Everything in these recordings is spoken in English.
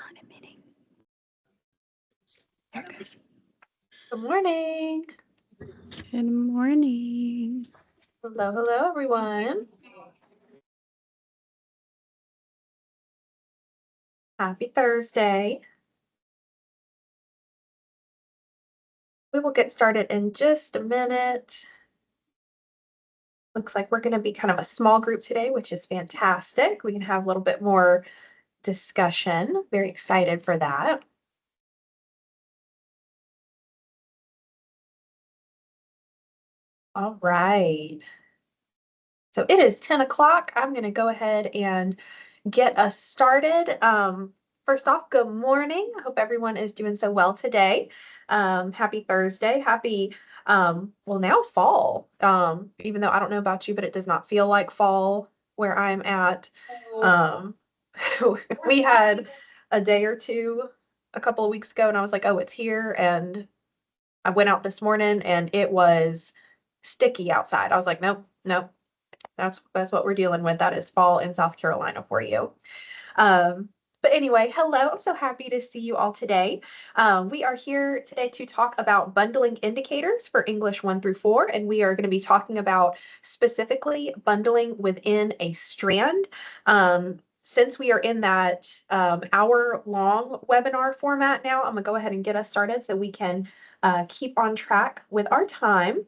not admitting. Good morning. Good morning. Hello, hello, everyone. Happy Thursday. We will get started in just a minute. Looks like we're going to be kind of a small group today, which is fantastic. We can have a little bit more discussion. Very excited for that. All right. So it is 10 o'clock. I'm going to go ahead and get us started. First off, good morning. I hope everyone is doing so well today. Happy Thursday. Happy, well, now fall. Even though I don't know about you, but it does not feel like fall where I'm at. We had a day or two a couple of weeks ago, and I was like, oh, it's here. And I went out this morning and it was sticky outside. I was like, nope, nope. That's what we're dealing with. That is fall in South Carolina for you. But anyway, hello. I'm so happy to see you all today. We are here today to talk about bundling indicators for English 1 through 4, and we are going to be talking about specifically bundling within a strand. Since we are in that hour-long webinar format now, I'm going to go ahead and get us started so we can keep on track with our time.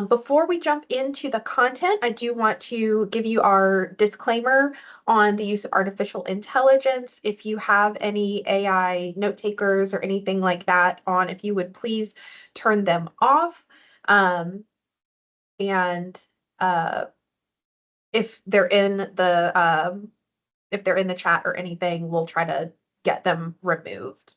Before we jump into the content, I do want to give you our disclaimer on the use of artificial intelligence. If you have any AI note takers or anything like that on, if you would please turn them off. And if they're in the chat or anything, we'll try to get them removed.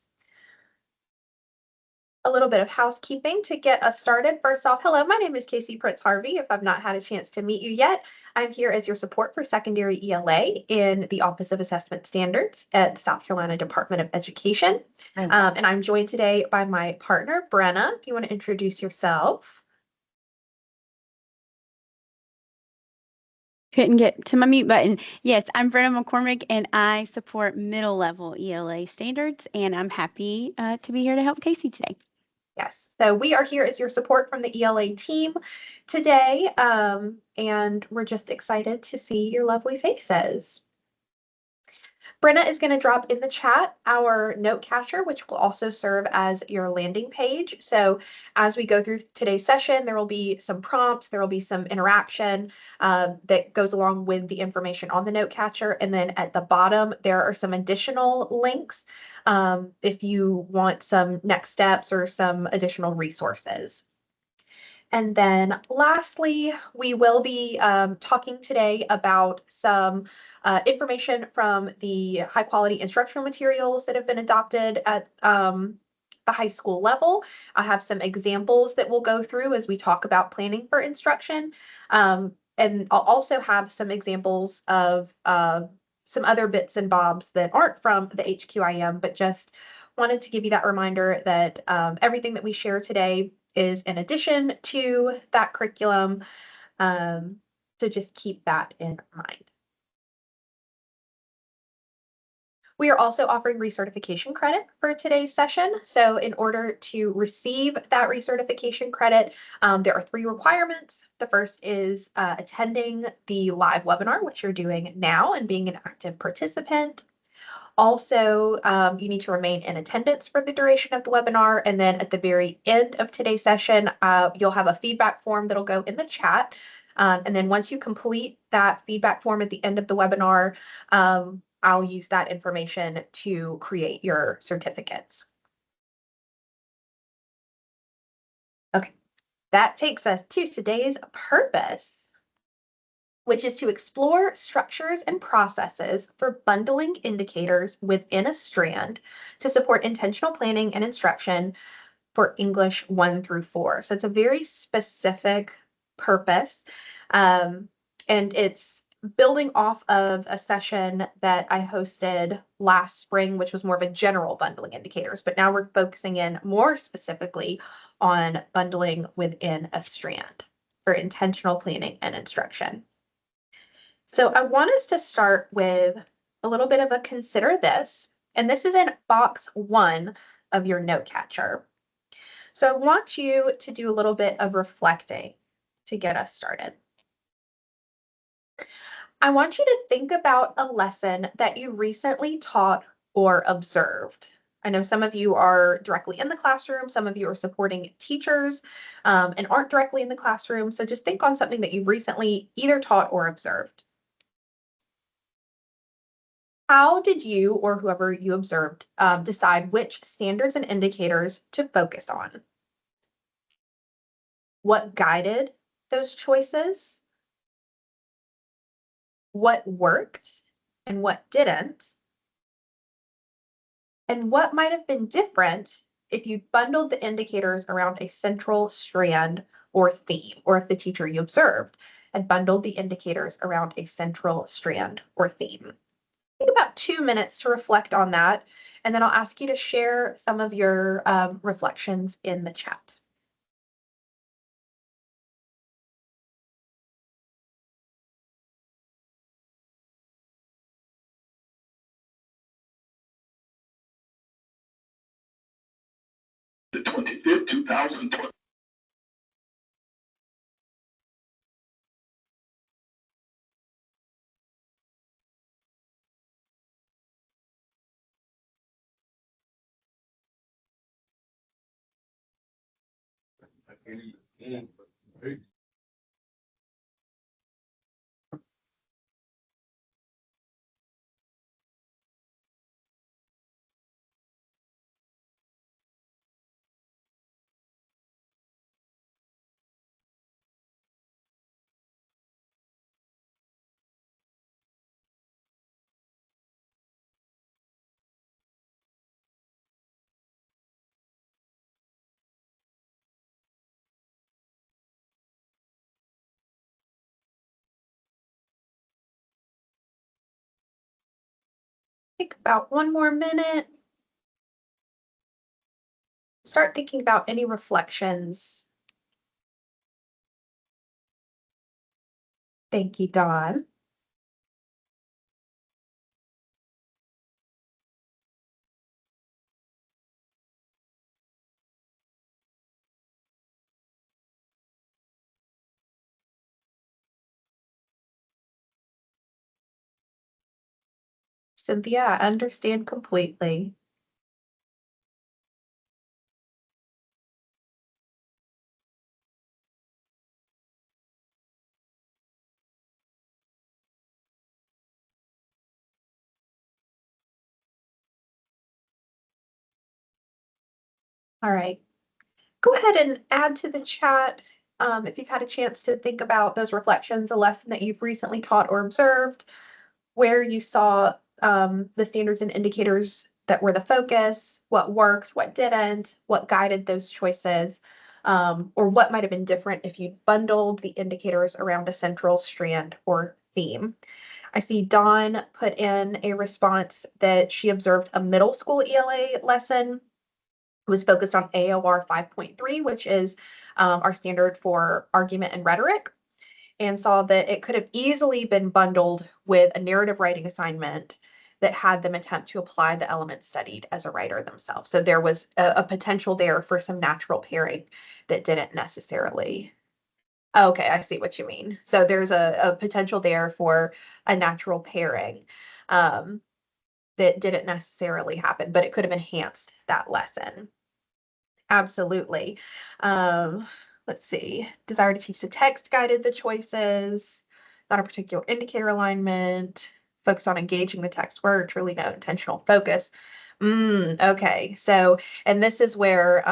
A little bit of housekeeping to get us started. First off, hello, my name is Casey Prince Harvey. If I've not had a chance to meet you yet, I'm here as your support for secondary ELA in the Office of Assessment Standards at the South Carolina Department of Education. And I'm joined today by my partner, Brenna. If you want to introduce yourself. Couldn't get to my mute button. Yes, I'm Brenna McCormick, and I support middle level ELA standards, and I'm happy to be here to help Casey today. Yes, so we are here as your support from the ELA team today, and we're just excited to see your lovely faces. Brenna is going to drop in the chat our note catcher, which will also serve as your landing page. So as we go through today's session, there will be some prompts, there will be some interaction that goes along with the information on the note catcher. And then at the bottom, there are some additional links if you want some next steps or some additional resources. And then lastly, we will be talking today about some information from the high quality instructional materials that have been adopted at the high school level. I have some examples that we'll go through as we talk about planning for instruction. And I'll also have some examples of some other bits and bobs that aren't from the HQIM, but just wanted to give you that reminder that everything that we share today is in addition to that curriculum. So just keep that in mind. We are also offering recertification credit for today's session. So in order to receive that recertification credit, there are 3 requirements. The first is attending the live webinar, which you're doing now, and being an active participant. Also, you need to remain in attendance for the duration of the webinar. And then at the very end of today's session, you'll have a feedback form that'll go in the chat. And then once you complete that feedback form at the end of the webinar, I'll use that information to create your certificates. Okay, that takes us to today's purpose, which is to explore structures and processes for bundling indicators within a strand to support intentional planning and instruction for English 1 through 4. So it's a very specific purpose, and it's building off of a session that I hosted last spring, which was more of a general bundling indicators, but now we're focusing in more specifically on bundling within a strand for intentional planning and instruction. So I want us to start with a little bit of a consider this, and this is in box 1 of your note catcher. So I want you to do a little bit of reflecting to get us started. I want you to think about a lesson that you recently taught or observed. I know some of you are directly in the classroom, some of you are supporting teachers and aren't directly in the classroom. So just think on something that you've recently either taught or observed. How did you or whoever you observed decide which standards and indicators to focus on? What guided those choices? What worked and what didn't? And what might have been different if you bundled the indicators around a central strand or theme, or if the teacher you observed had bundled the indicators around a central strand or theme? Take about 2 minutes to reflect on that, and then I'll ask you to share some of your reflections in the chat. The 25th, 2020. Take about 1 more minute. Start thinking about any reflections. Thank you, Dawn. Cynthia, I understand completely. All right. Go ahead and add to the chat if you've had a chance to think about those reflections, a lesson that you've recently taught or observed, where you saw the standards and indicators that were the focus, what worked, what didn't, what guided those choices, or what might have been different if you bundled the indicators around a central strand or theme. I see Dawn put in a response that she observed a middle school ELA lesson was focused on AOR 5.3, which is our standard for argument and rhetoric, and saw that it could have easily been bundled with a narrative writing assignment that had them attempt to apply the elements studied as a writer themselves. So there was a potential there for some natural pairing that didn't necessarily. Okay, I see what you mean. So there's a potential there for a natural pairing that didn't necessarily happen, but it could have enhanced that lesson. Absolutely. Let's see. Desire to teach the text guided the choices, not a particular indicator alignment, focus on engaging the text word, truly no intentional focus. Okay. So, and this is where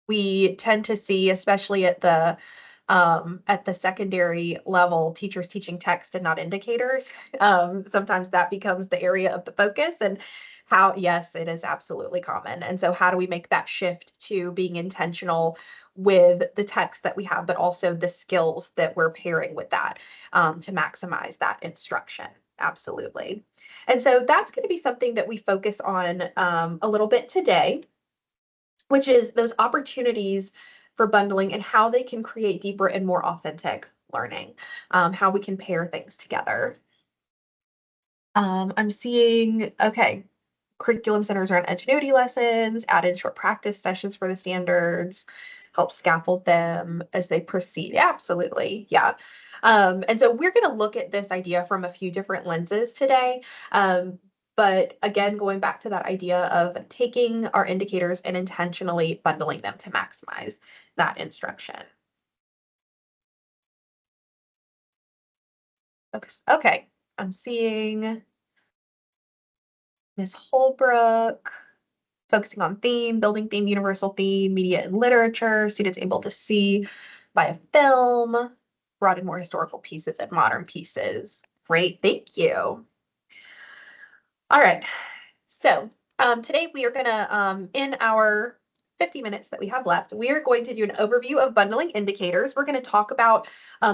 we tend to see, especially at the secondary level, teachers teaching text and not indicators. Sometimes that becomes the area of the focus, and how, yes, it is absolutely common. And so how do we make that shift to being intentional with the text that we have, but also the skills that we're pairing with that to maximize that instruction? Absolutely. And so that's going to be something that we focus on a little bit today, which is those opportunities for bundling and how they can create deeper and more authentic learning, how we can pair things together. I'm seeing, okay, curriculum centers around Edgenuity lessons, added short practice sessions for the standards, help scaffold them as they proceed. Absolutely, yeah. And so we're going to look at this idea from a few different lenses today. But again, going back to that idea of taking our indicators and intentionally bundling them to maximize that instruction. Okay, I'm seeing Miss Holbrook focusing on theme, building theme, universal theme, media and literature, students able to see via film, brought in more historical pieces and modern pieces. Great, thank you. All right, so today we are gonna, in our 50 minutes that we have left, we are going to do an overview of bundling indicators. We're going to talk about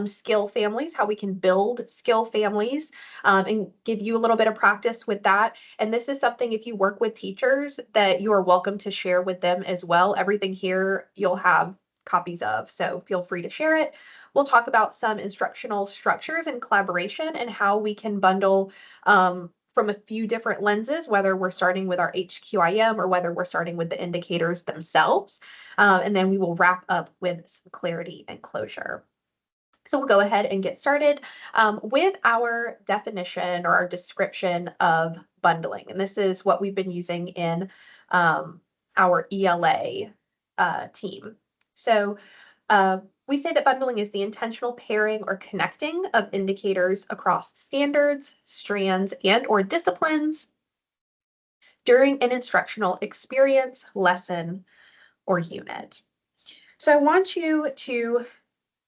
skill families, how we can build skill families, and give you a little bit of practice with that. And this is something, if you work with teachers, that you are welcome to share with them as well. Everything here you'll have copies of, so feel free to share it. We'll talk about some instructional structures and collaboration and how we can bundle from a few different lenses, whether we're starting with our HQIM or whether we're starting with the indicators themselves. And then we will wrap up with some clarity and closure. So we'll go ahead and get started with our definition or our description of bundling. And this is what we've been using in our ELA team. So we say that bundling is the intentional pairing or connecting of indicators across standards, strands, and or disciplines during an instructional experience, lesson, or unit. So I want you to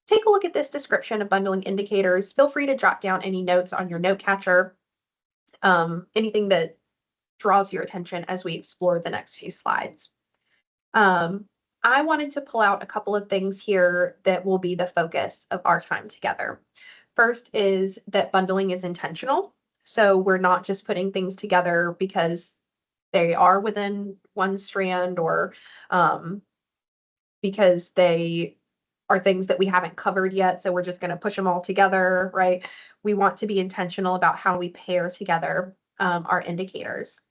take a look at this description of bundling indicators. Feel free to jot down any notes on your note catcher, anything that draws your attention as we explore the next few slides. I wanted to pull out a couple of things here that will be the focus of our time together. First is that bundling is intentional. So we're not just putting things together because they are within one strand or because they are things that we haven't covered yet. So we're just going to push them all together, right? We want to be intentional about how we pair together our indicators.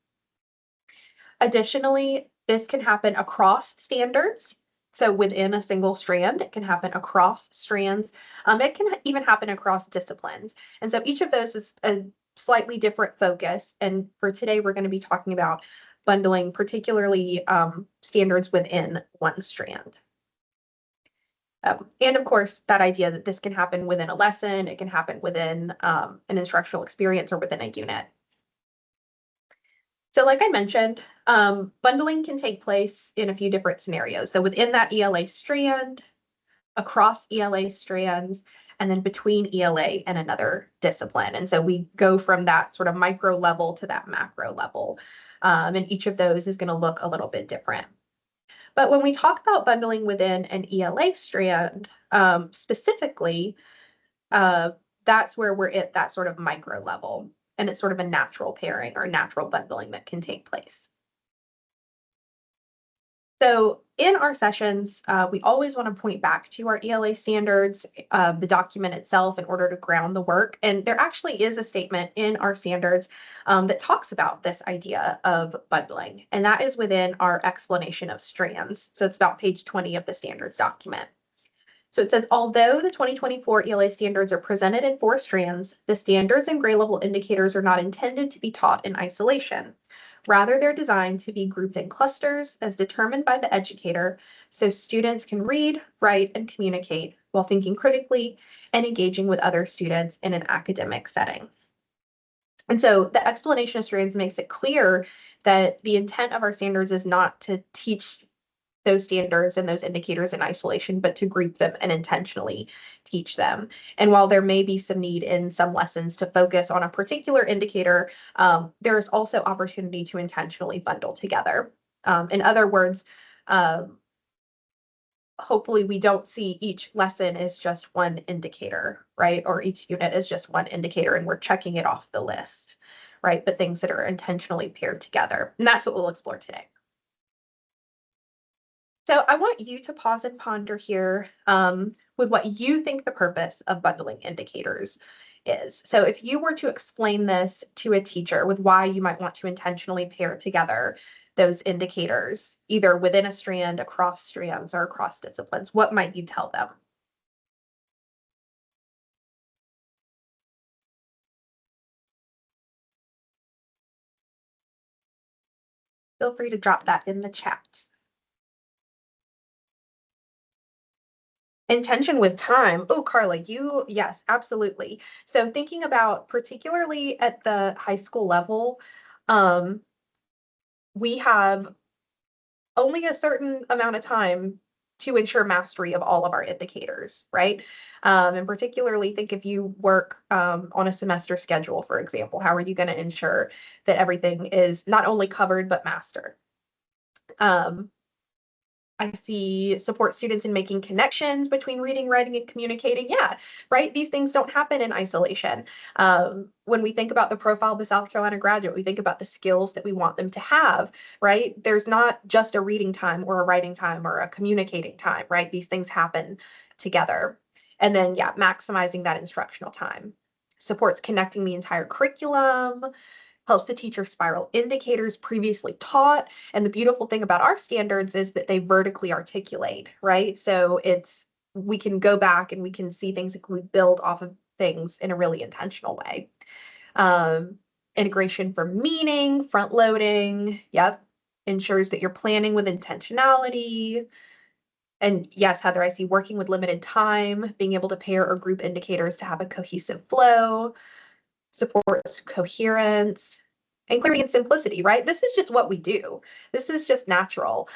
Additionally, this can happen across standards. So within a single strand, it can happen across strands. It can even happen across disciplines. And so each of those is a slightly different focus. And for today, we're going to be talking about bundling, particularly standards within one strand. And of course, that idea that this can happen within a lesson, it can happen within an instructional experience or within a unit. So like I mentioned, bundling can take place in a few different scenarios. So within that ELA strand, across ELA strands, and then between ELA and another discipline. And so we go from that sort of micro level to that macro level. And each of those is going to look a little bit different. But when we talk about bundling within an ELA strand, specifically, that's where we're at that sort of micro level. And it's sort of a natural pairing or natural bundling that can take place. So in our sessions, we always want to point back to our ELA standards, the document itself in order to ground the work. And there actually is a statement in our standards that talks about this idea of bundling, and that is within our explanation of strands. So it's about page 20 of the standards document. So it says, although the 2024 ELA standards are presented in 4 strands, the standards and grade level indicators are not intended to be taught in isolation. Rather, they're designed to be grouped in clusters as determined by the educator, so students can read, write, and communicate while thinking critically and engaging with other students in an academic setting. And so the explanation of strands makes it clear that the intent of our standards is not to teach those standards and those indicators in isolation, but to group them and intentionally teach them. And while there may be some need in some lessons to focus on a particular indicator, there is also opportunity to intentionally bundle together. In other words, hopefully we don't see each lesson as just one indicator, right? Or each unit is just one indicator and we're checking it off the list, right? But things that are intentionally paired together. And that's what we'll explore today. So I want you to pause and ponder here with what you think the purpose of bundling indicators is. So if you were to explain this to a teacher with why you might want to intentionally pair together those indicators, either within a strand, across strands, or across disciplines, what might you tell them? Feel free to drop that in the chat. Intention with time. Oh, Carla, yes, absolutely. So thinking about particularly at the high school level, we have only a certain amount of time to ensure mastery of all of our indicators, right? And particularly think if you work on a semester schedule, for example, how are you going to ensure that everything is not only covered but mastered? I see support students in making connections between reading, writing, and communicating. Yeah, right. These things don't happen in isolation. When we think about the profile of the South Carolina graduate, we think about the skills that we want them to have, right? There's not just a reading time or a writing time or a communicating time, right? These things happen together. And then, yeah, maximizing that instructional time. Supports connecting the entire curriculum, helps the teacher spiral indicators previously taught. And the beautiful thing about our standards is that they vertically articulate, right? So we can go back and we can see things that we build off of things in a really intentional way. Integration for meaning, front loading, yep, ensures that you're planning with intentionality. And yes, Heather, I see working with limited time, being able to pair or group indicators to have a cohesive flow, supports coherence and clarity and simplicity, right? This is just what we do. This is just natural.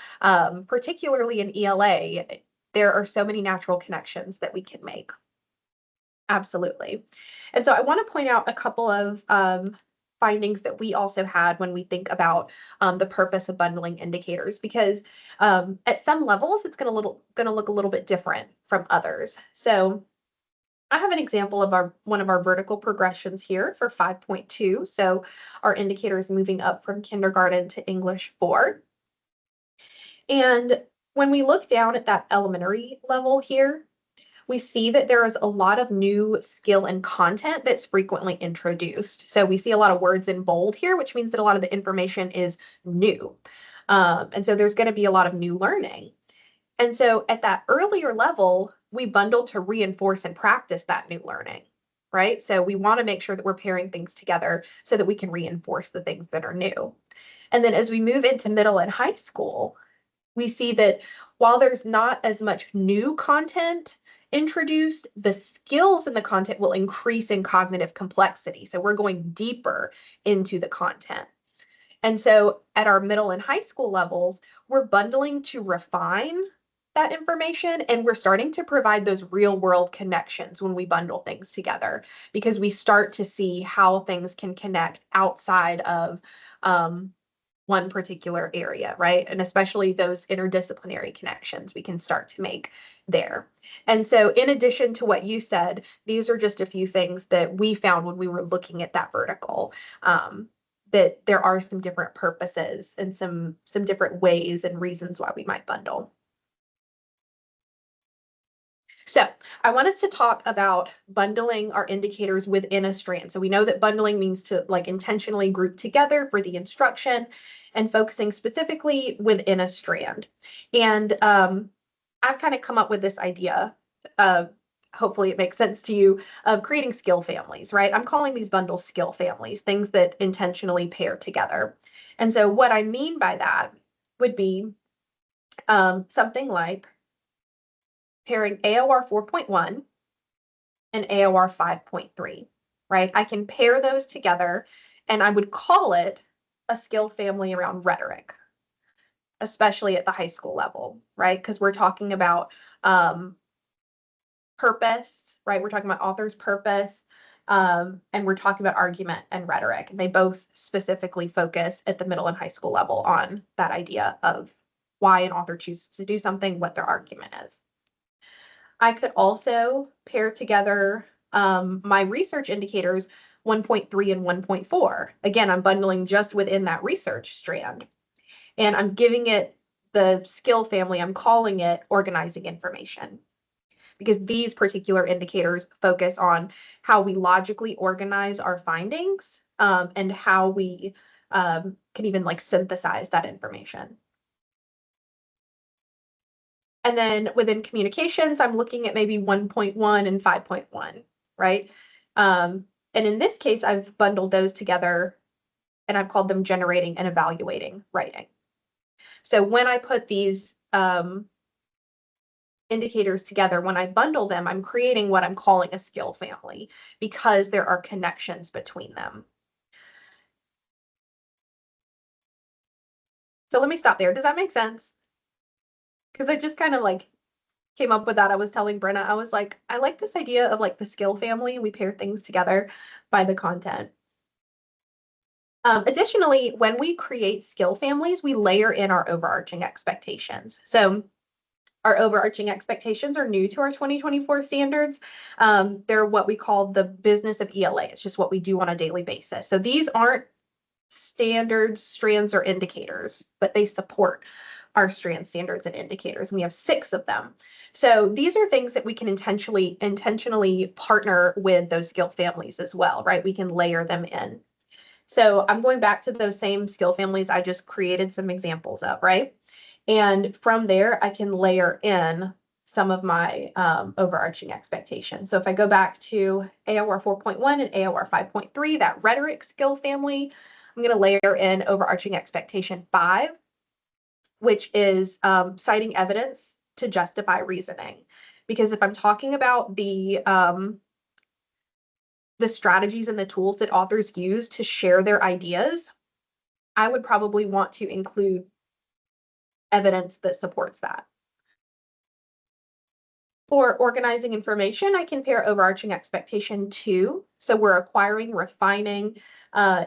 Particularly in ELA, there are so many natural connections that we can make. Absolutely. And so I want to point out a couple of findings that we also had when we think about the purpose of bundling indicators, because at some levels, it's going to look a little bit different from others. So I have an example of one of our vertical progressions here for 5.2. So our indicator is moving up from kindergarten to English 4. And when we look down at that elementary level here, we see that there is a lot of new skill and content that's frequently introduced. So we see a lot of words in bold here, which means that a lot of the information is new. And so there's going to be a lot of new learning. And so at that earlier level, we bundle to reinforce and practice that new learning, right? So we want to make sure that we're pairing things together so that we can reinforce the things that are new. And then as we move into middle and high school, we see that while there's not as much new content introduced, the skills in the content will increase in cognitive complexity. So we're going deeper into the content. And so at our middle and high school levels, we're bundling to refine that information, and we're starting to provide those real world connections when we bundle things together, because we start to see how things can connect outside of one particular area, right? And especially those interdisciplinary connections we can start to make there. And so in addition to what you said, these are just a few things that we found when we were looking at that vertical. That there are some different purposes and some different ways and reasons why we might bundle. So I want us to talk about bundling our indicators within a strand. So we know that bundling means to intentionally group together for the instruction and focusing specifically within a strand. And I've kind of come up with this idea of, hopefully it makes sense to you, of creating skill families, right? I'm calling these bundles skill families, things that intentionally pair together. And so what I mean by that would be something like pairing AOR 4.1 and AOR 5.3, right? I can pair those together and I would call it a skill family around rhetoric, especially at the high school level, right? Because we're talking about purpose, right? We're talking about author's purpose, and we're talking about argument and rhetoric. They both specifically focus at the middle and high school level on that idea of why an author chooses to do something, what their argument is. I could also pair together my research indicators 1.3 and 1.4. Again, I'm bundling just within that research strand. And I'm giving it the skill family, I'm calling it organizing information. because these particular indicators focus on how we logically organize our findings, and how we can even like synthesize that information. And then within communications, I'm looking at maybe 1.1 and 5.1, right? And in this case, I've bundled those together and I've called them generating and evaluating writing. So when I put these indicators together, when I bundle them, I'm creating what I'm calling a skill family because there are connections between them. So let me stop there. Does that make sense? Because I just kind of like came up with that. I was telling Brenna, I was like, I like this idea of like the skill family. We pair things together by the content. Additionally, when we create skill families, we layer in our overarching expectations. So our overarching expectations are new to our 2024 standards. They're what we call the business of ELA. It's just what we do on a daily basis. So these aren't standards, strands, or indicators, but they support our strand standards and indicators. And we have 6 of them. So these are things that we can intentionally partner with those skill families as well, right? We can layer them in. So I'm going back to those same skill families I just created some examples of, right? And from there, I can layer in some of my overarching expectations. So if I go back to AOR 4.1 and AOR 5.3, that rhetoric skill family, I'm going to layer in overarching expectation 5, which is citing evidence to justify reasoning. Because if I'm talking about the strategies and the tools that authors use to share their ideas, I would probably want to include evidence that supports that. For organizing information, I can pair overarching expectation 2. So we're acquiring, refining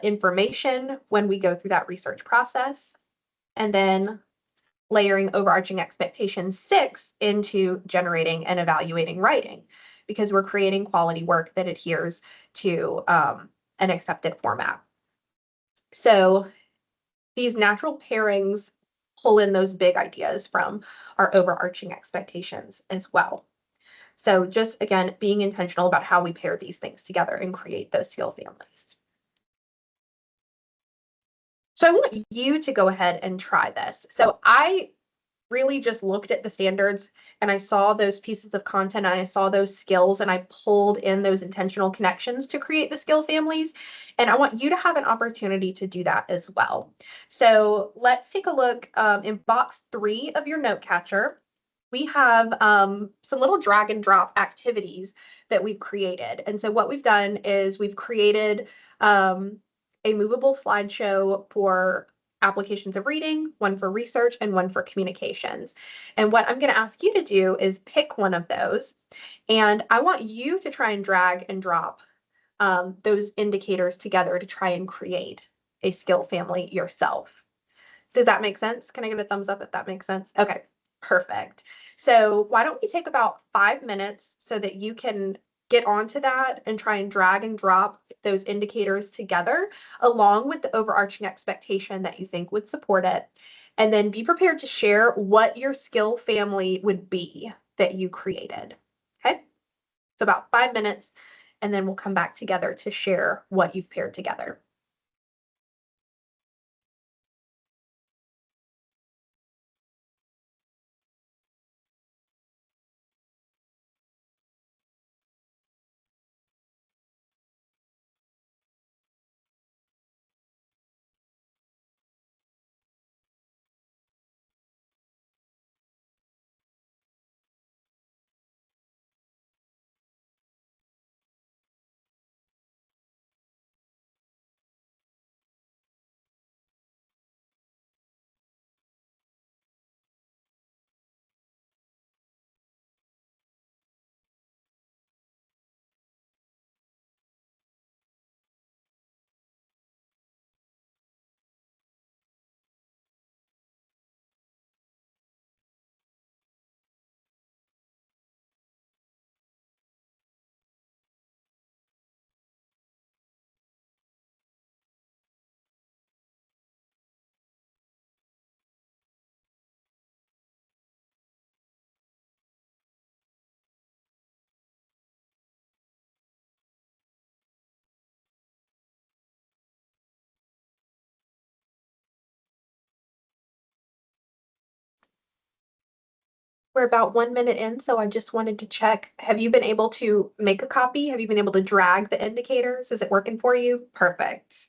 information when we go through that research process. And then layering overarching expectation 6 into generating and evaluating writing, because we're creating quality work that adheres to an accepted format. So these natural pairings pull in those big ideas from our overarching expectations as well. So just again, being intentional about how we pair these things together and create those skill families. So I want you to go ahead and try this. So I really just looked at the standards and I saw those pieces of content and I saw those skills and I pulled in those intentional connections to create the skill families. And I want you to have an opportunity to do that as well. So let's take a look in box 3 of your note catcher. We have some little drag and drop activities that we've created. And so what we've done is we've created a movable slideshow for applications of reading, one for research, and one for communications. And what I'm going to ask you to do is pick one of those. And I want you to try and drag and drop those indicators together to try and create a skill family yourself. Does that make sense? Can I get a thumbs up if that makes sense? Okay, perfect. So why don't we take about 5 minutes so that you can get onto that and try and drag and drop those indicators together along with the overarching expectation that you think would support it. And then be prepared to share what your skill family would be that you created. Okay, so about 5 minutes, and then we'll come back together to share what you've paired together. We're about 1 minute in, so I just wanted to check. Have you been able to make a copy? Have you been able to drag the indicators? Is it working for you? Perfect.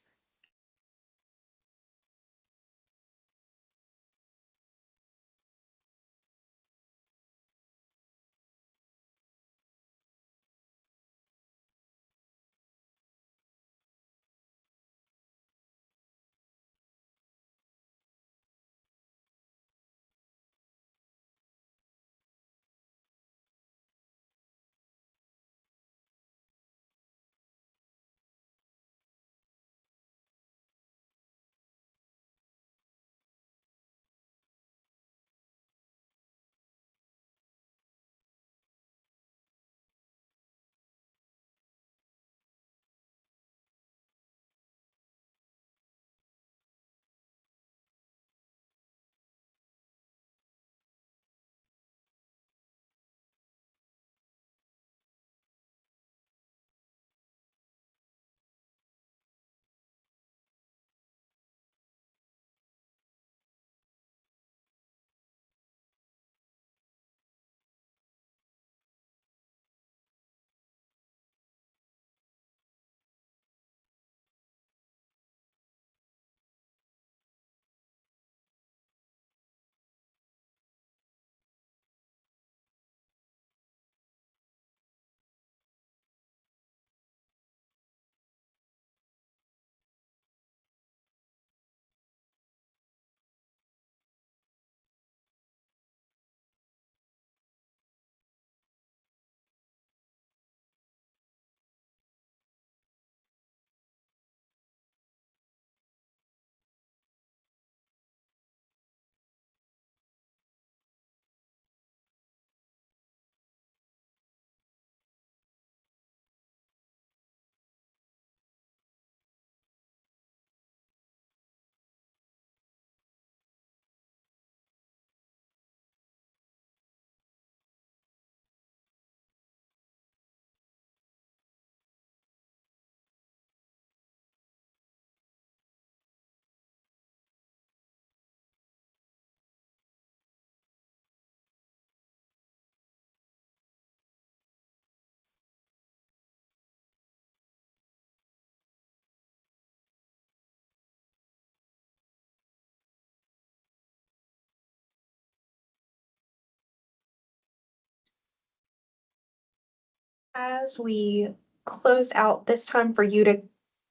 As we close out this time for you to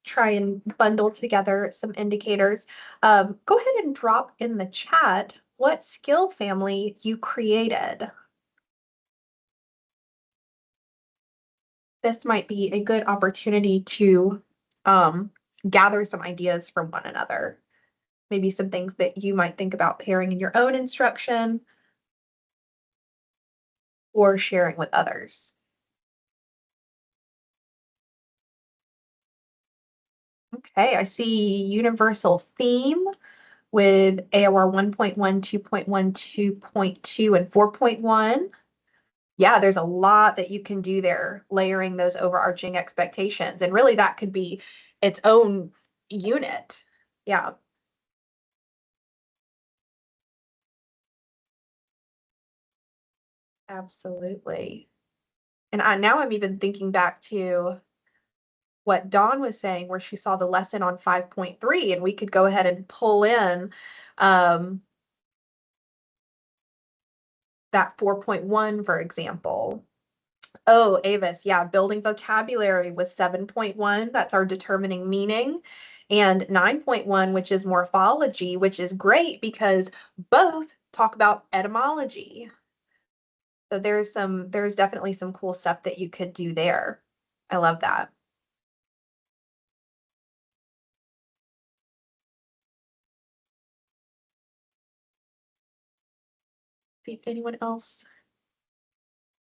try and bundle together some indicators, go ahead and drop in the chat what skill family you created. This might be a good opportunity to gather some ideas from one another. Maybe some things that you might think about pairing in your own instruction or sharing with others. Okay, I see universal theme with AOR 1.1, 2.1, 2.2, and 4.1. Yeah, there's a lot that you can do there, layering those overarching expectations. And really that could be its own unit. Yeah. Absolutely. And now I'm even thinking back to what Dawn was saying, where she saw the lesson on 5.3, and we could go ahead and pull in that 4.1, for example. Oh, Avis, yeah, building vocabulary with 7.1, that's our determining meaning, and 9.1, which is morphology, which is great because both talk about etymology. So there's definitely some cool stuff that you could do there. I love that. See if anyone else.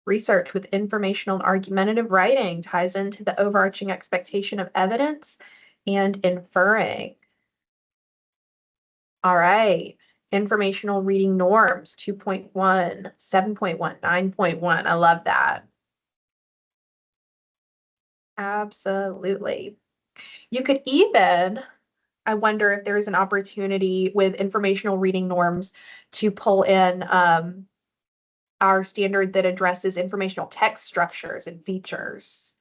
Research with informational and argumentative writing ties into the overarching expectation of evidence and inferring. All right. Informational reading norms 2.1, 7.1, 9.1. I love that. Absolutely. You could even, I wonder if there's an opportunity with informational reading norms to pull in our standard that addresses informational text structures and features.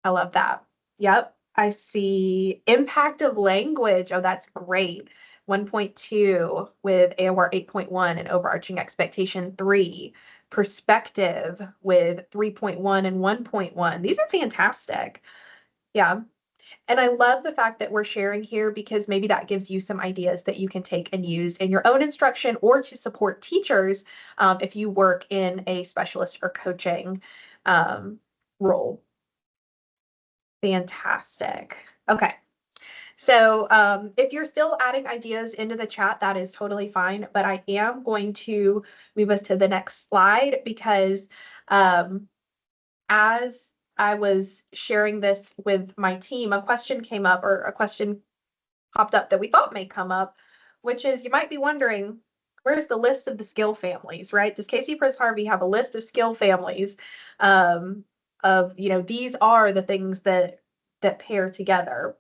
I love that. Yep. I see impact of language. Oh, that's great. 1.2 with AOR 8.1 and overarching expectation 3. Perspective with 3.1 and 1.1. These are fantastic. Yeah. And I love the fact that we're sharing here because maybe that gives you some ideas that you can take and use in your own instruction or to support teachers if you work in a specialist or coaching role. Fantastic. Okay. So if you're still adding ideas into the chat, that is totally fine. But I am going to move us to the next slide because as I was sharing this with my team, a question came up or a question popped up that we thought may come up, which is you might be wondering, where's the list of the skill families, right? Does Casey Prince Harvey have a list of skill families of, these are the things that pair together?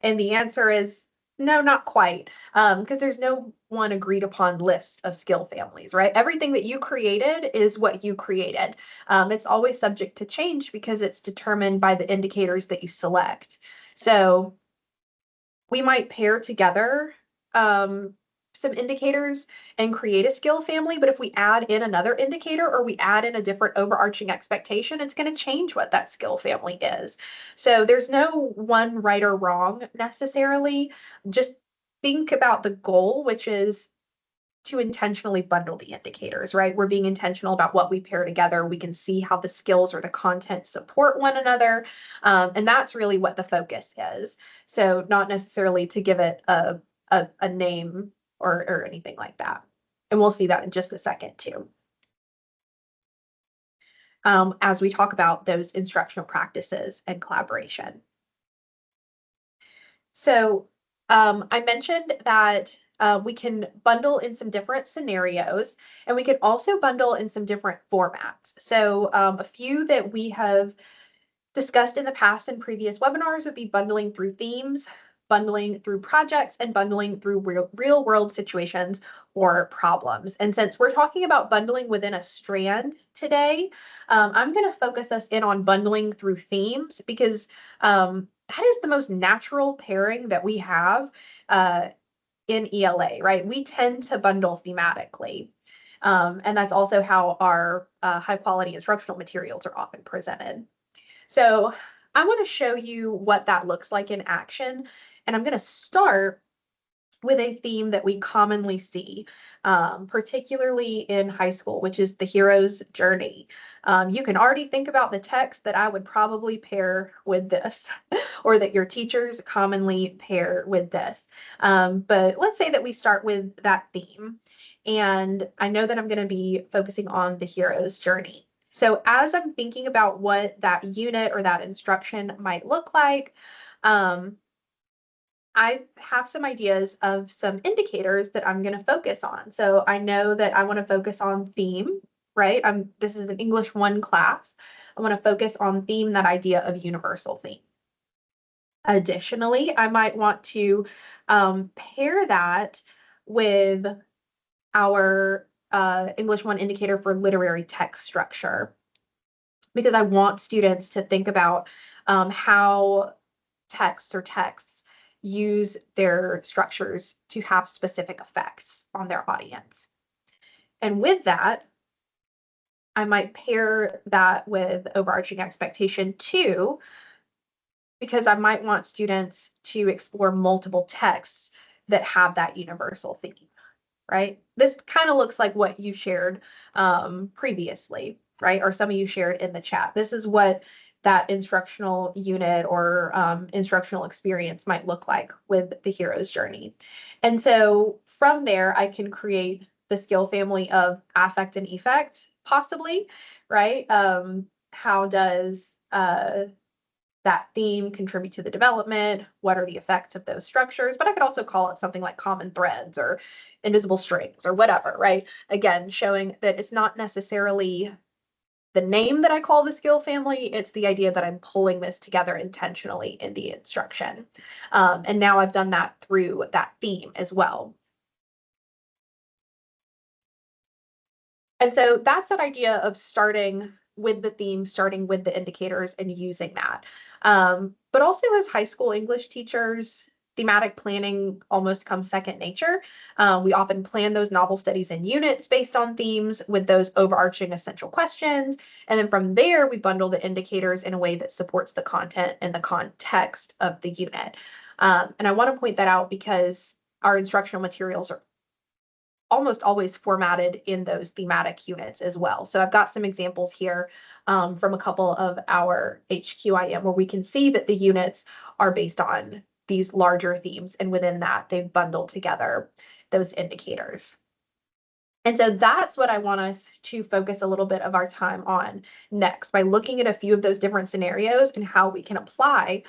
And the answer is no, not quite, because there's no one agreed upon list of skill families, right? Everything that you created is what you created. It's always subject to change because it's determined by the indicators that you select. So we might pair together some indicators and create a skill family, but if we add in another indicator or we add in a different overarching expectation, it's going to change what that skill family is. So there's no one right or wrong necessarily. Just think about the goal, which is to intentionally bundle the indicators, right? We're being intentional about what we pair together. We can see how the skills or the content support one another. And that's really what the focus is. So not necessarily to give it a name or anything like that. And we'll see that in just a second too. As we talk about those instructional practices and collaboration. So I mentioned that we can bundle in some different scenarios, and we can also bundle in some different formats. So a few that we have discussed in the past in previous webinars would be bundling through themes, bundling through projects, and bundling through real world situations or problems. And since we're talking about bundling within a strand today, I'm going to focus us in on bundling through themes because that is the most natural pairing that we have in ELA, right? We tend to bundle thematically. And that's also how our high quality instructional materials are often presented. So I want to show you what that looks like in action. And I'm going to start with a theme that we commonly see, particularly in high school, which is the hero's journey. You can already think about the text that I would probably pair with this, or that your teachers commonly pair with this. But let's say that we start with that theme. And I know that I'm going to be focusing on the hero's journey. So as I'm thinking about what that unit or that instruction might look like, I have some ideas of some indicators that I'm going to focus on. So I know that I want to focus on theme, right? This is an English 1 class. I want to focus on theme, that idea of universal theme. Additionally, I might want to pair that with our English 1 indicator for literary text structure, because I want students to think about how texts or texts use their structures to have specific effects on their audience. And with that, I might pair that with overarching expectation 2, because I might want students to explore multiple texts that have that universal theme, right? This kind of looks like what you shared previously, right? Or some of you shared in the chat. This is what that instructional unit or instructional experience might look like with the hero's journey. And so from there, I can create the skill family of affect and effect, possibly, right? How does that theme contribute to the development? What are the effects of those structures? But I could also call it something like common threads or invisible strings or whatever, right? Again, showing that it's not necessarily the name that I call the skill family, it's the idea that I'm pulling this together intentionally in the instruction. And now I've done that through that theme as well. And so that's that idea of starting with the theme, starting with the indicators and using that. But also as high school English teachers, thematic planning almost comes second nature. We often plan those novel studies in units based on themes with those overarching essential questions. And then from there, we bundle the indicators in a way that supports the content and the context of the unit. And I want to point that out because our instructional materials are almost always formatted in those thematic units as well. So I've got some examples here from a couple of our HQIM where we can see that the units are based on these larger themes, and within that, they've bundled together those indicators. And so that's what I want us to focus a little bit of our time on next by looking at a few of those different scenarios and how we can apply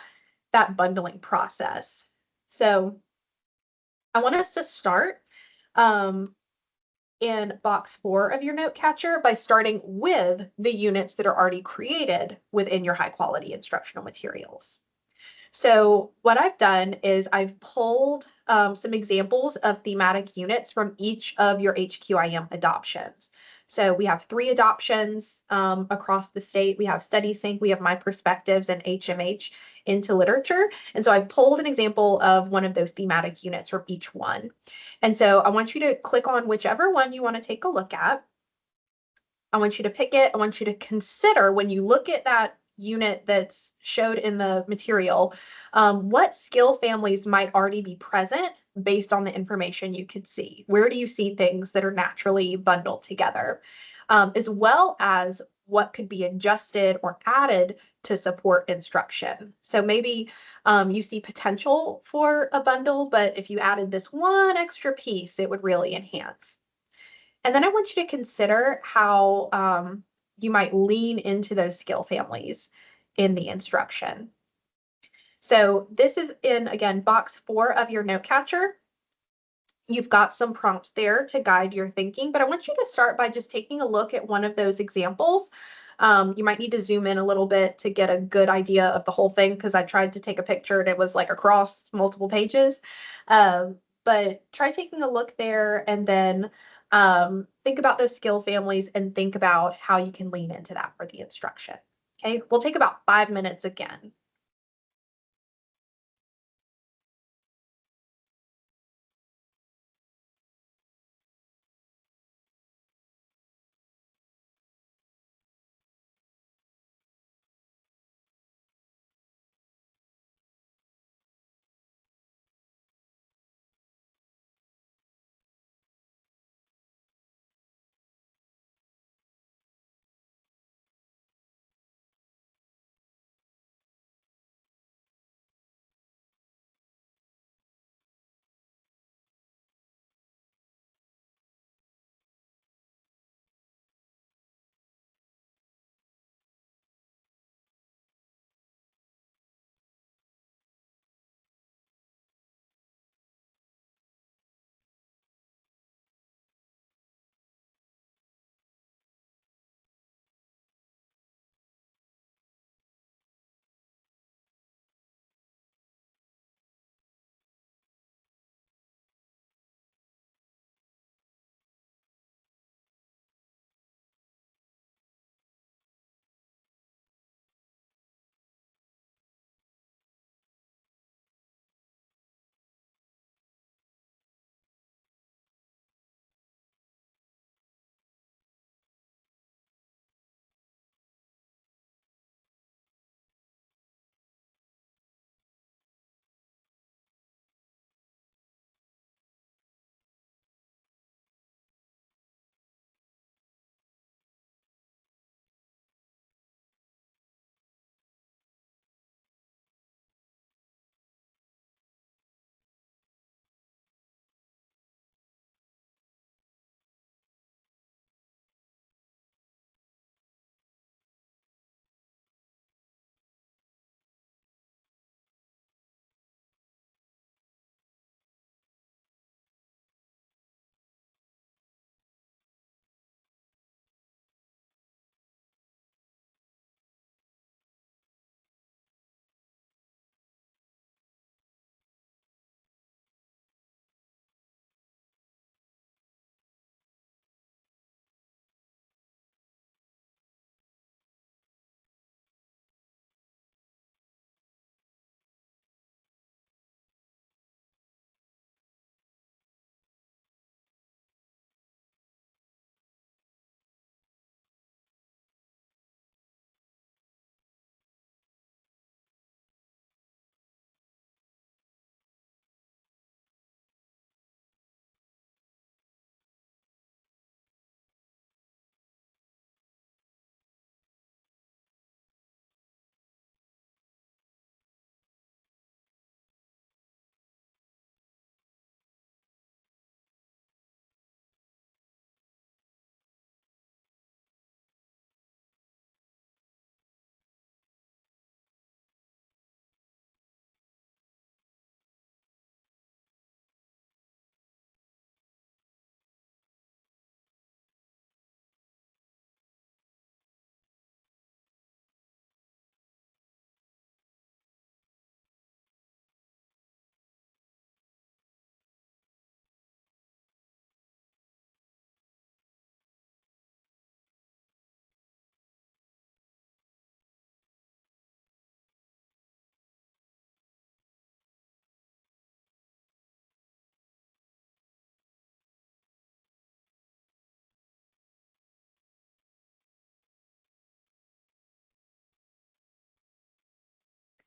that bundling process. So I want us to start in box 4 of your note catcher by starting with the units that are already created within your high quality instructional materials. So what I've done is I've pulled some examples of thematic units from each of your HQIM adoptions. So we have 3 adoptions across the state. We have StudySync, we have My Perspectives, and HMH into literature. And so I've pulled an example of one of those thematic units from each one. And so I want you to click on whichever one you want to take a look at. I want you to pick it. I want you to consider when you look at that unit that's showed in the material, what skill families might already be present based on the information you could see. Where do you see things that are naturally bundled together, as well as what could be adjusted or added to support instruction. So maybe you see potential for a bundle, but if you added this one extra piece, it would really enhance. And then I want you to consider how you might lean into those skill families in the instruction. So this is in, again, box 4 of your note catcher. You've got some prompts there to guide your thinking, but I want you to start by just taking a look at one of those examples. You might need to zoom in a little bit to get a good idea of the whole thing because I tried to take a picture and it was like across multiple pages. But try taking a look there and then think about those skill families and think about how you can lean into that for the instruction. Okay, we'll take about 5 minutes again.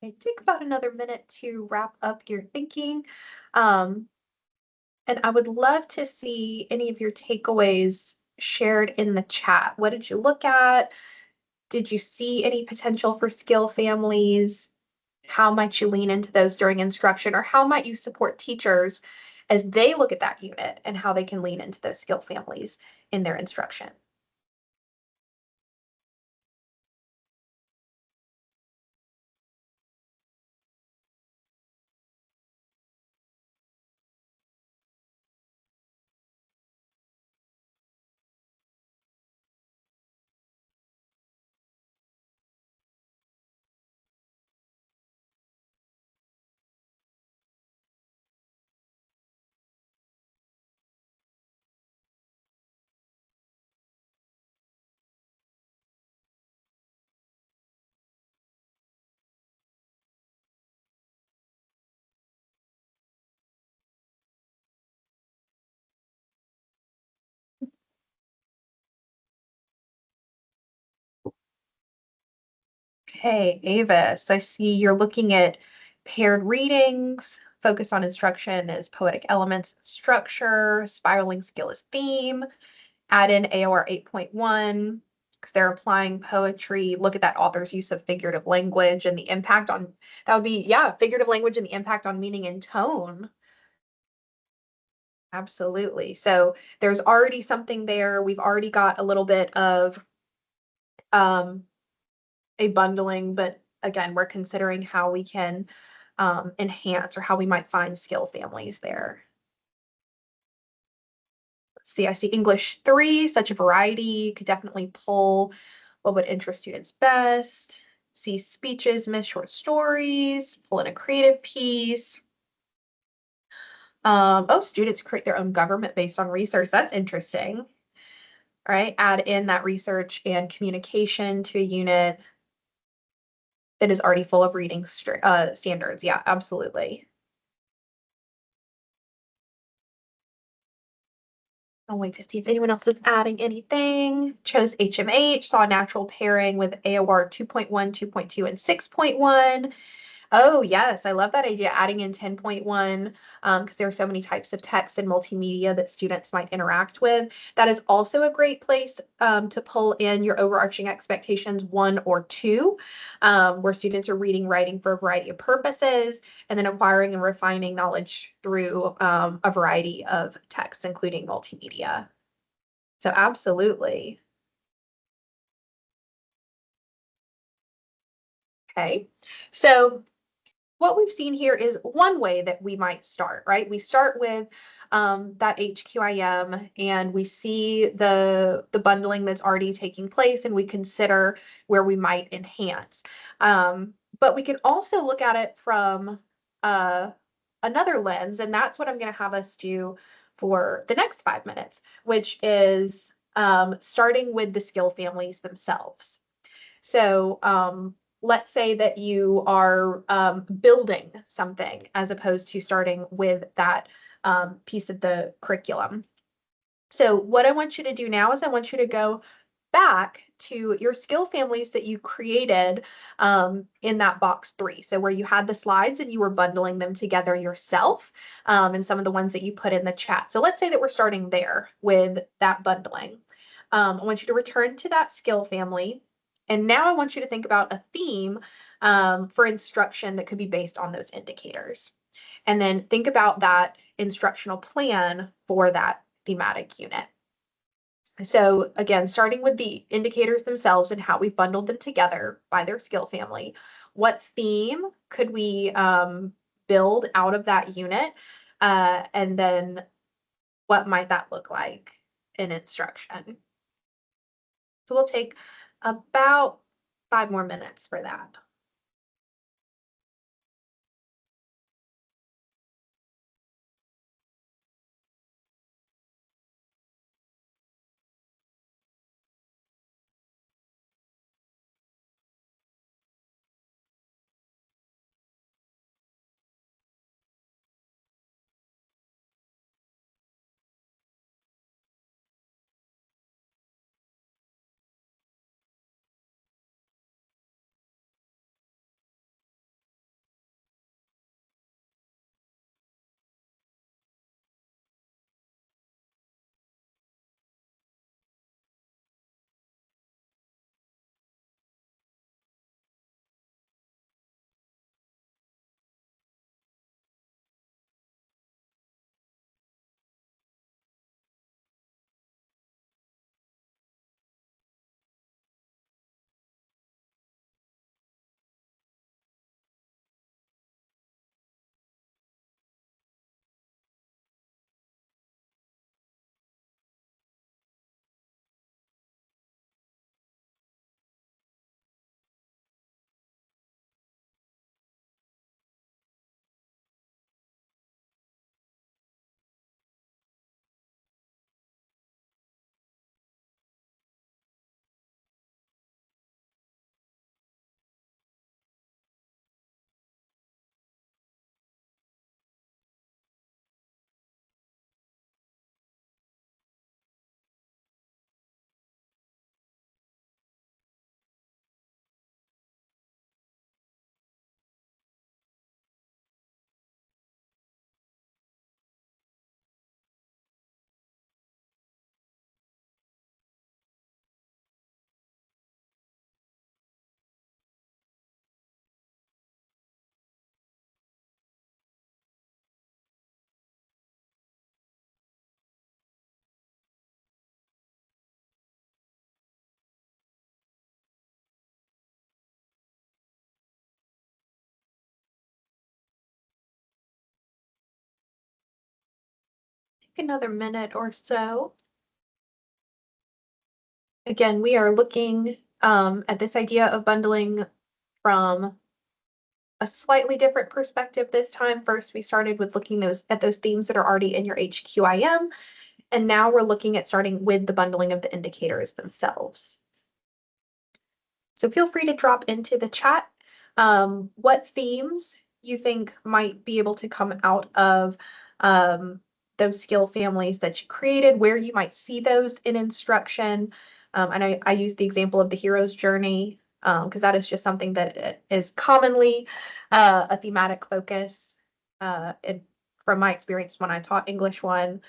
Okay, take about another minute to wrap up your thinking. Um, and I would love to see any of your takeaways shared in the chat. What did you look at? Did you see any potential for skill families? How might you lean into those during instruction, or how might you support teachers as they look at that unit and how they can lean into those skill families in their instruction? Okay, Avis, I see you're looking at paired readings, focus on instruction as poetic elements, structure, spiraling skill as theme, add in AOR 8.1 because they're applying poetry. Look at that author's use of figurative language and the impact on that would be, yeah, figurative language and the impact on meaning and tone. Absolutely. So there's already something there. We've already got a little bit of um, a bundling, but again, we're considering how we can enhance or how we might find skill families there. Let's see, I see English 3, such a variety, could definitely pull what would interest students best. See speeches, miss short stories, pull in a creative piece. Oh, students create their own government based on research. That's interesting. All right, add in that research and communication to a unit that is already full of reading standards. Yeah, absolutely. I'll wait to see if anyone else is adding anything. Chose HMH, saw a natural pairing with AOR 2.1, 2.2, and 6.1. Oh, yes, I love that idea, adding in 10.1, because there are so many types of text and multimedia that students might interact with. That is also a great place to pull in your overarching expectations 1 or 2, where students are reading, writing for a variety of purposes, and then acquiring and refining knowledge through a variety of texts, including multimedia. So absolutely. Okay, so what we've seen here is one way that we might start, right? We start with that HQIM and we see the bundling that's already taking place and we consider where we might enhance. But we can also look at it from another lens, and that's what I'm going to have us do for the next 5 minutes, which is starting with the skill families themselves. So let's say that you are building something as opposed to starting with that piece of the curriculum. So what I want you to do now is I want you to go back to your skill families that you created in that box 3. So where you had the slides and you were bundling them together yourself, and some of the ones that you put in the chat. So let's say that we're starting there with that bundling. I want you to return to that skill family. And now I want you to think about a theme for instruction that could be based on those indicators. And then think about that instructional plan for that thematic unit. So again, starting with the indicators themselves and how we've bundled them together by their skill family, what theme could we build out of that unit? And then what might that look like in instruction? So we'll take about 5 more minutes for that. Another minute or so. Again, we are looking at this idea of bundling from a slightly different perspective this time. First, we started with looking at those themes that are already in your HQIM, and now we're looking at starting with the bundling of the indicators themselves. So feel free to drop into the chat what themes you think might be able to come out of those skill families that you created, where you might see those in instruction. And I use the example of the hero's journey because that is just something that is commonly a thematic focus. From my experience when I taught English 1,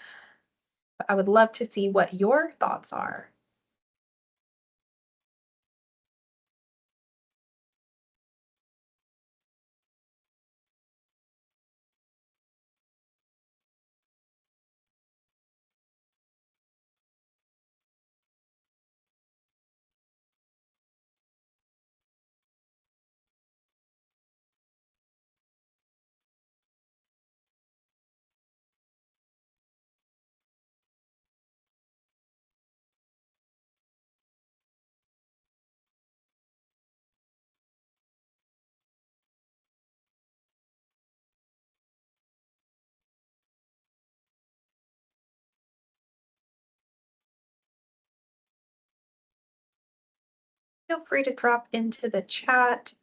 I would love to see what your thoughts are. Feel free to drop into the chat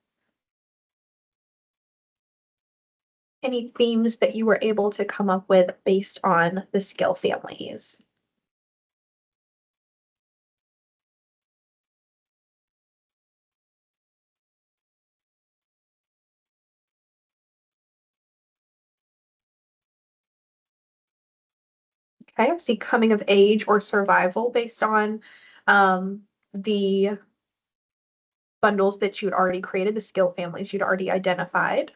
any themes that you were able to come up with based on the skill families. Okay, I see coming of age or survival based on the bundles that you'd already created, the skill families you'd already identified.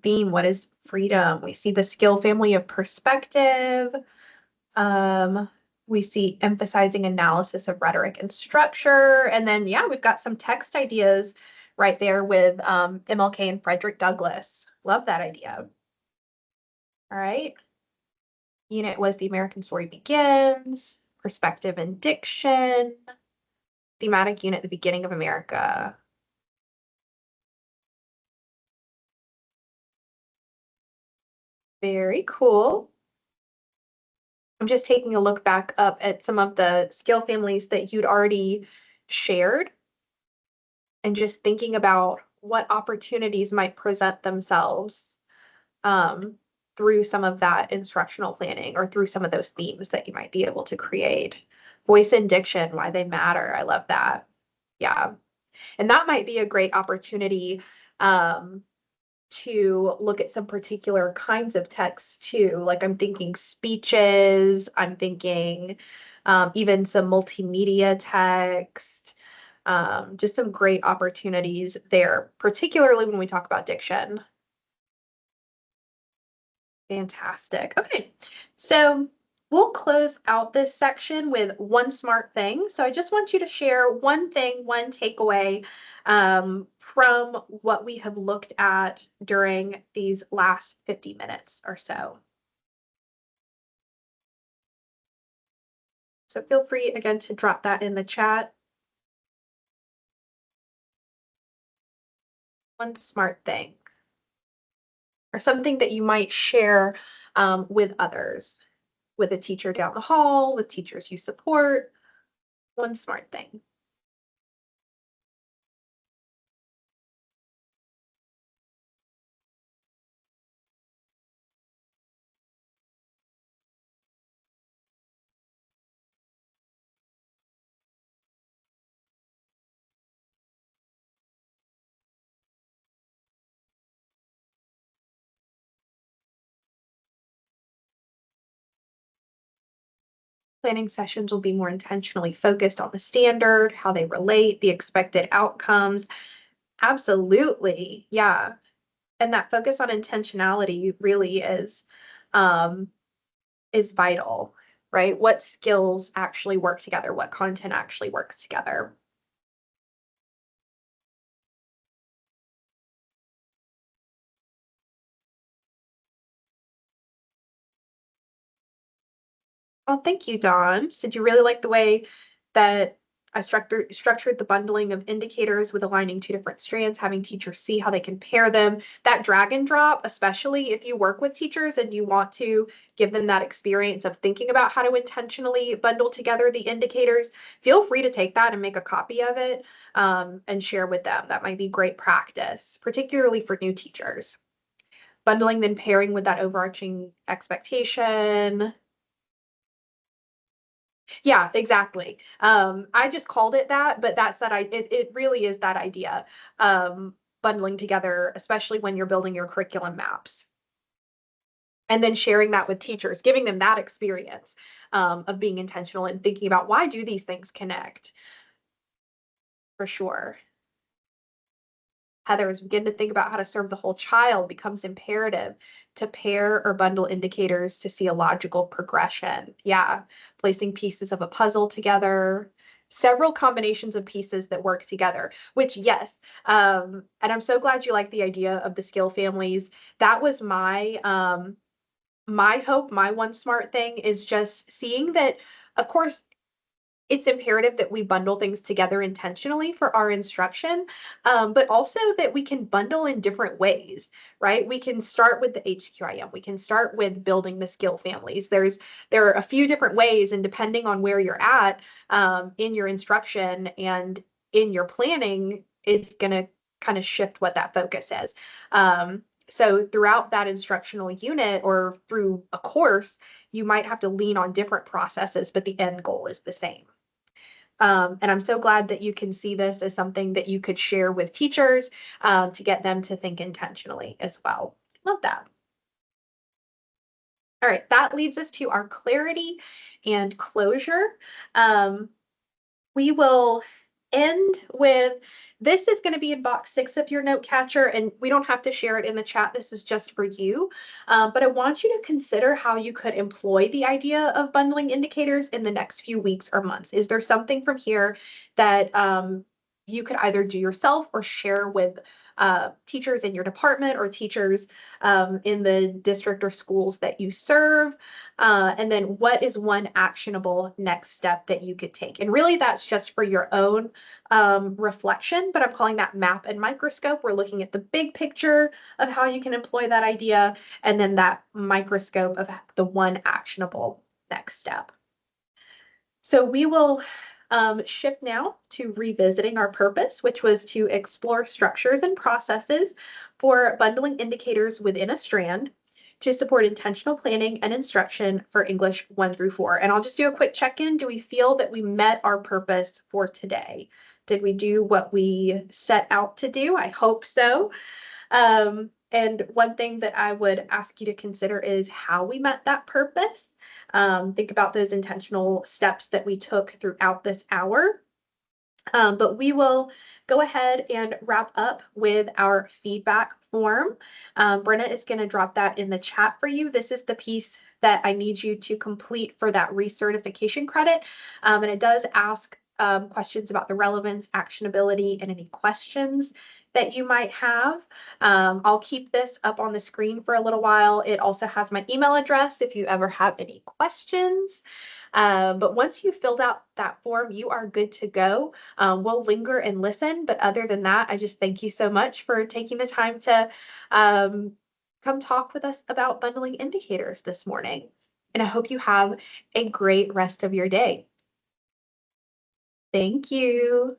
Theme, what is freedom? We see the skill family of perspective. We see emphasizing analysis of rhetoric and structure. And then, yeah, we've got some text ideas right there with MLK and Frederick Douglass. Love that idea. All right. Unit was The American Story Begins, Perspective and Diction, Thematic Unit, The Beginning of America. Very cool. I'm just taking a look back up at some of the skill families that you'd already shared and just thinking about what opportunities might present themselves through some of that instructional planning or through some of those themes that you might be able to create. Voice and diction, why they matter. I love that. Yeah. And that might be a great opportunity to look at some particular kinds of texts too. Like I'm thinking speeches, I'm thinking even some multimedia text, just some great opportunities there, particularly when we talk about diction. Fantastic. Okay, so we'll close out this section with one smart thing. So I just want you to share one thing, one takeaway from what we have looked at during these last 50 minutes or so. So feel free again to drop that in the chat. One smart thing or something that you might share with others, with a teacher down the hall, with teachers you support. One smart thing. Planning sessions will be more intentionally focused on the standard, how they relate, the expected outcomes. Absolutely. Yeah. And that focus on intentionality really is vital, right? What skills actually work together? What content actually works together? Oh, thank you, Dawn. So did you really like the way that I structured the bundling of indicators with aligning two different strands, having teachers see how they can pair them? That drag and drop, especially if you work with teachers and you want to give them that experience of thinking about how to intentionally bundle together the indicators, feel free to take that and make a copy of it and share with them. That might be great practice, particularly for new teachers. Bundling, then pairing with that overarching expectation. Yeah, exactly. I just called it that, but that's it really is that idea. Bundling together, especially when you're building your curriculum maps. And then sharing that with teachers, giving them that experience of being intentional and thinking about why do these things connect? For sure. Heather, as we begin to think about how to serve the whole child, becomes imperative to pair or bundle indicators to see a logical progression. Yeah, placing pieces of a puzzle together, several combinations of pieces that work together, which yes, and I'm so glad you like the idea of the skill families. That was my hope, my one smart thing is just seeing that, of course, it's imperative that we bundle things together intentionally for our instruction, but also that we can bundle in different ways, right? We can start with the HQIM. We can start with building the skill families. There are a few different ways, and depending on where you're at in your instruction and in your planning is going to kind of shift what that focus is. So throughout that instructional unit or through a course, you might have to lean on different processes, but the end goal is the same. And I'm so glad that you can see this as something that you could share with teachers to get them to think intentionally as well. Love that. All right, that leads us to our clarity and closure. We will end with, this is going to be in box 6 of your note catcher, and we don't have to share it in the chat. This is just for you. But I want you to consider how you could employ the idea of bundling indicators in the next few weeks or months. Is there something from here that you could either do yourself or share with teachers in your department or teachers in the district or schools that you serve? And then what is one actionable next step that you could take? And really that's just for your own reflection, but I'm calling that map and microscope. We're looking at the big picture of how you can employ that idea, and then that microscope of the one actionable next step. So we will shift now to revisiting our purpose, which was to explore structures and processes for bundling indicators within a strand to support intentional planning and instruction for English 1 through 4. And I'll just do a quick check-in. Do we feel that we met our purpose for today? Did we do what we set out to do? I hope so. And one thing that I would ask you to consider is how we met that purpose. Think about those intentional steps that we took throughout this hour. But we will go ahead and wrap up with our feedback form. Brenna is going to drop that in the chat for you. This is the piece that I need you to complete for that recertification credit. And it does ask questions about the relevance, actionability, and any questions that you might have. I'll keep this up on the screen for a little while. It also has my email address if you ever have any questions. But once you've filled out that form, you are good to go. We'll linger and listen, but other than that, I just thank you so much for taking the time to come talk with us about bundling indicators this morning. And I hope you have a great rest of your day. Thank you.